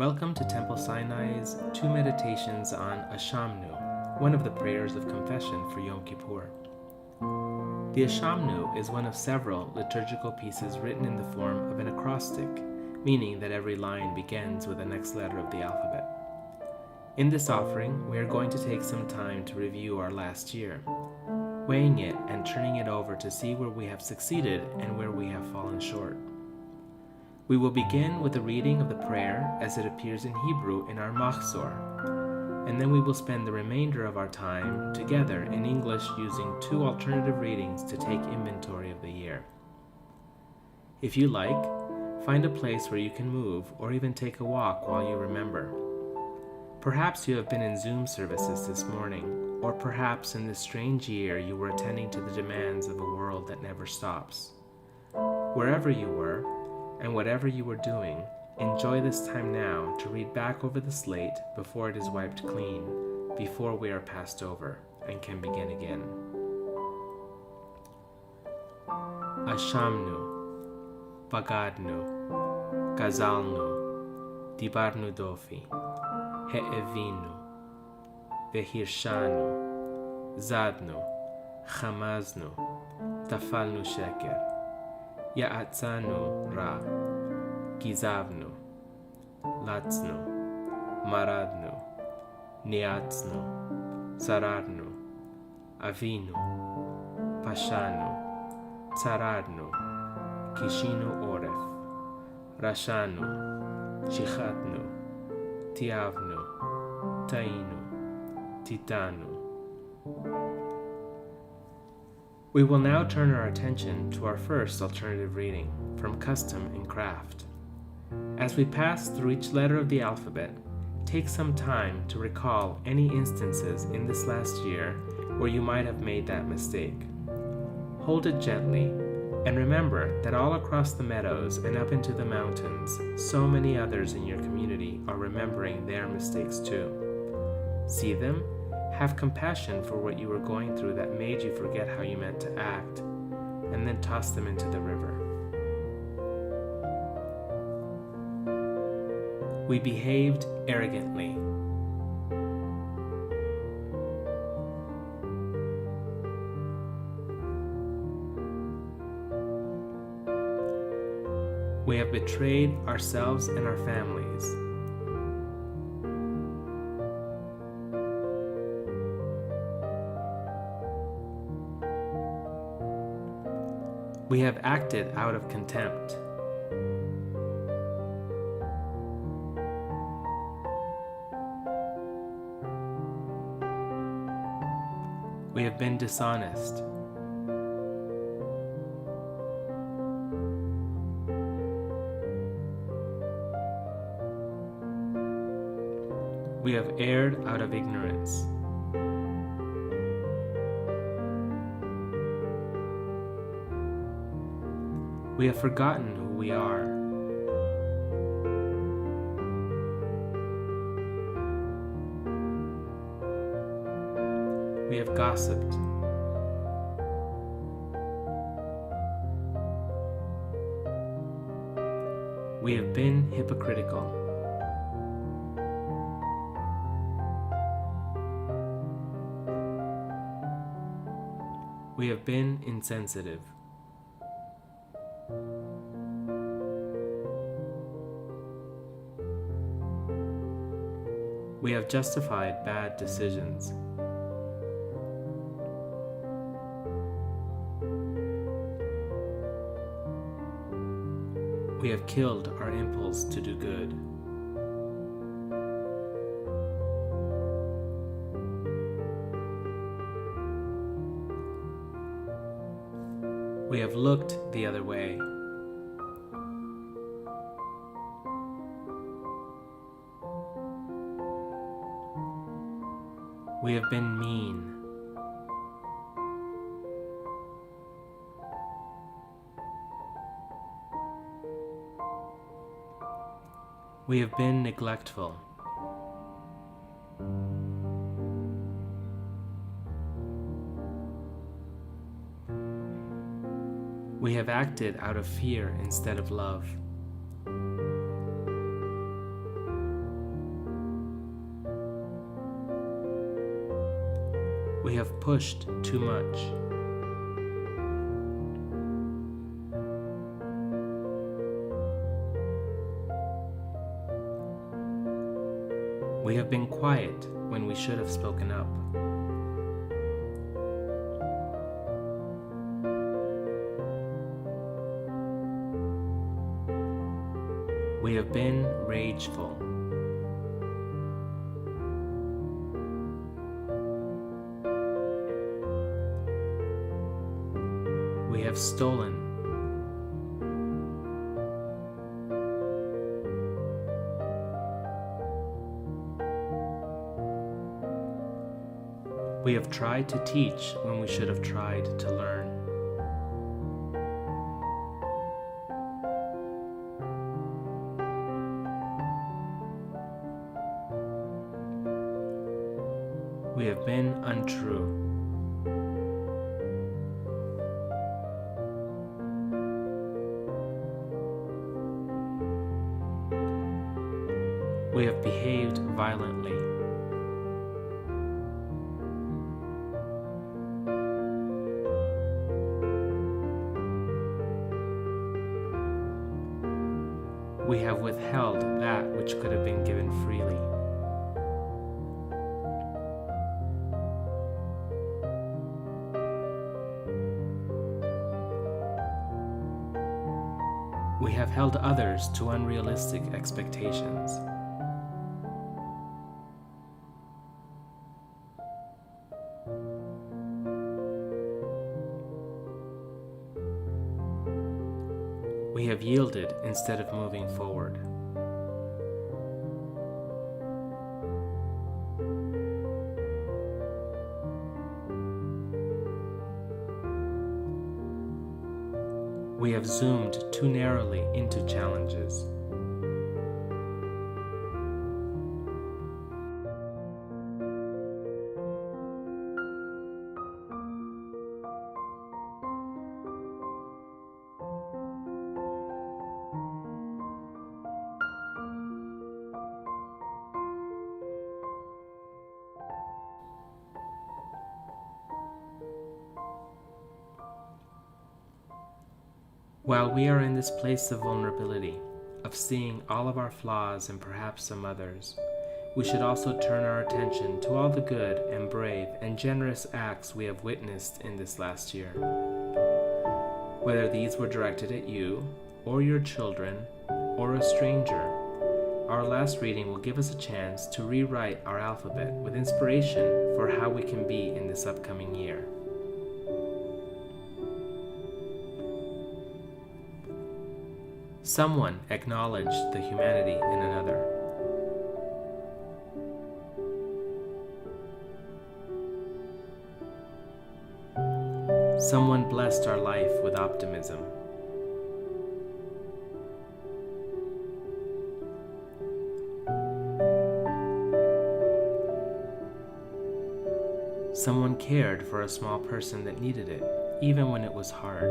Welcome to Temple Sinai's 2 meditations on Ashamnu, one of the prayers of confession for Yom Kippur. The Ashamnu is one of several liturgical pieces written in the form of an acrostic, meaning that every line begins with the next letter of the alphabet. In this offering, we are going to take some time to review our last year, weighing it and turning it over to see where we have succeeded and where we have fallen short. We will begin with a reading of the prayer as it appears in Hebrew in our Machzor, and then we will spend the remainder of our time together in English using 2 alternative readings to take inventory of the year. If you like, find a place where you can move or even take a walk while you remember. Perhaps you have been in Zoom services this morning, or perhaps in this strange year you were attending to the demands of a world that never stops. Wherever you were, and whatever you were doing, enjoy this time now to read back over the slate before it is wiped clean, before we are passed over and can begin again. Ashamnu, Bagadnu, Gazalnu, Dibarnu dofi, He'evinu, Vehirshanu, Zadnu, Chamasnu, Tafalnu sheker, Yaatsnu ra, Kizavnu, Yaatsnu, Maradnu, Yaatsnu, Sararnu, Avinu, Pashanu, Tsaradnu, Kishinu oref, Rashanu, Shichatnu, Tiavnu, Tainu, Titanu. We will now turn our attention to our first alternative reading from Custom and Craft. As we pass through each letter of the alphabet, take some time to recall any instances in this last year where you might have made that mistake. Hold it gently, and remember that all across the meadows and up into the mountains, so many others in your community are remembering their mistakes too. See them, have compassion for what you were going through that made you forget how you meant to act, and then toss them into the river. We behaved arrogantly. We have betrayed ourselves and our families. We have acted out of contempt. We have been dishonest. We have erred out of ignorance. We have forgotten who we are. We have gossiped. We have been hypocritical. We have been insensitive. We have justified bad decisions. We have killed our impulse to do good. We have looked the other way. We have been mean. We have been neglectful. We have acted out of fear instead of love. have pushed too much. We have been quiet when we should have spoken up. We have been rageful. We have stolen. We have tried to teach when we should have tried to learn. We have been untrue. We have behaved violently. We have withheld that which could have been given freely. We have held others to unrealistic expectations. We have yielded instead of moving forward. We have zoomed too narrowly into challenges. While we are in this place of vulnerability, of seeing all of our flaws and perhaps some others, we should also turn our attention to all the good and brave and generous acts we have witnessed in this last year. Whether these were directed at you, or your children, or a stranger, our last reading will give us a chance to rewrite our alphabet with inspiration for how we can be in this upcoming year. Someone acknowledged the humanity in another. Someone blessed our life with optimism. Someone cared for a small person that needed it, even when it was hard.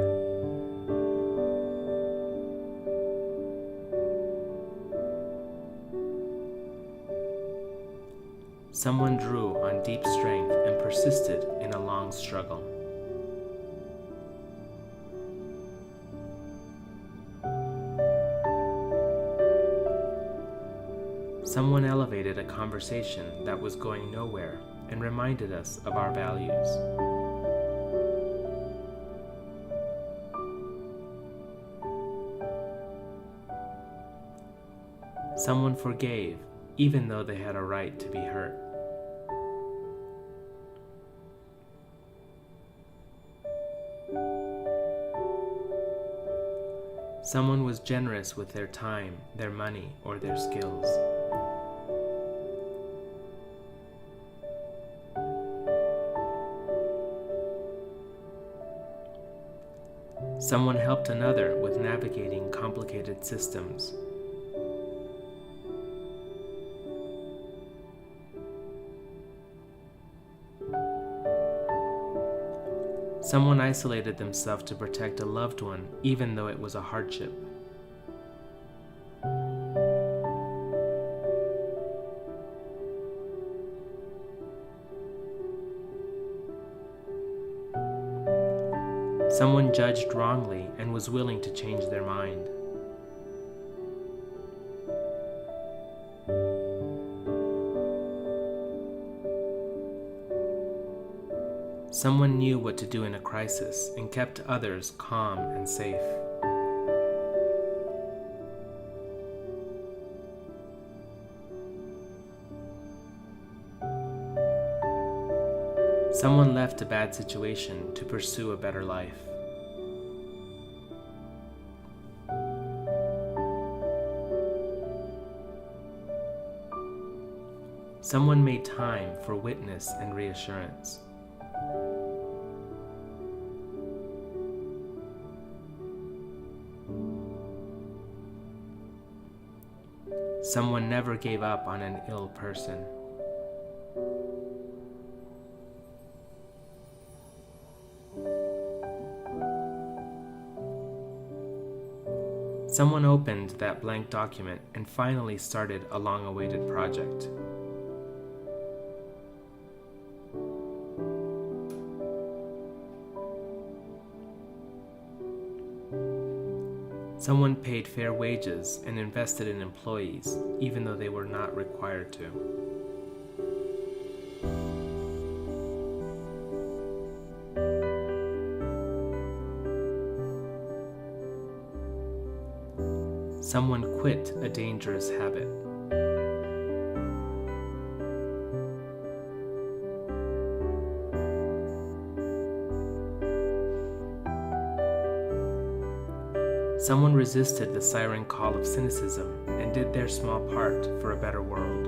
Someone drew on deep strength and persisted in a long struggle. Someone elevated a conversation that was going nowhere and reminded us of our values. Someone forgave, even though they had a right to be hurt. Someone was generous with their time, their money, or their skills. Someone helped another with navigating complicated systems. Someone isolated themselves to protect a loved one, even though it was a hardship. Someone judged wrongly and was willing to change their mind. Someone knew what to do in a crisis and kept others calm and safe. Someone left a bad situation to pursue a better life. Someone made time for witness and reassurance. Someone never gave up on an ill person. Someone opened that blank document and finally started a long-awaited project. Someone paid fair wages and invested in employees, even though they were not required to. Someone quit a dangerous habit. Someone resisted the siren call of cynicism and did their small part for a better world.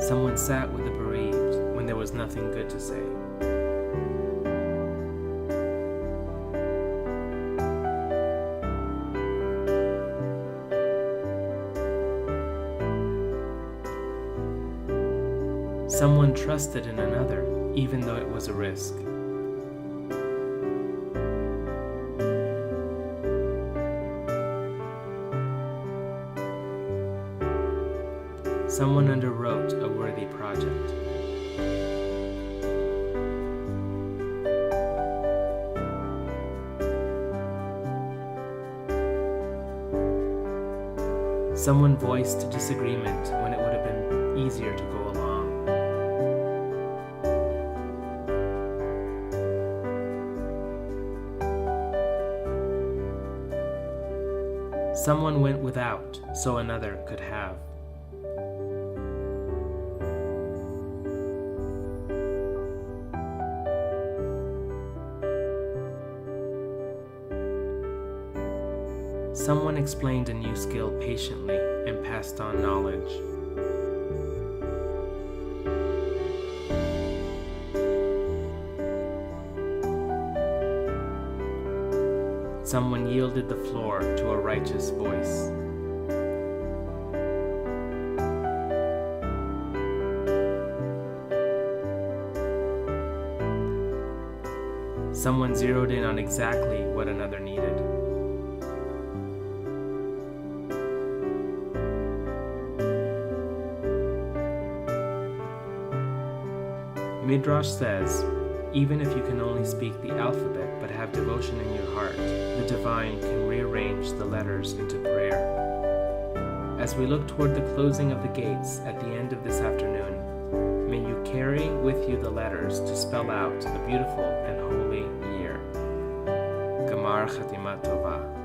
Someone sat with the bereaved when there was nothing good to say. Someone trusted in another, even though it was a risk. Someone underwrote a worthy project. Someone voiced disagreement when it would have been easier to go along. Someone went without so another could have. Someone explained a new skill patiently and passed on knowledge. Someone yielded the floor to a righteous voice. Someone zeroed in on exactly what another needed. Midrash says, even if you can only speak the alphabet but have devotion in your heart, the divine can rearrange the letters into prayer. As we look toward the closing of the gates at the end of this afternoon, may you carry with you the letters to spell out a beautiful and holy year. Gamar Chatima Tova.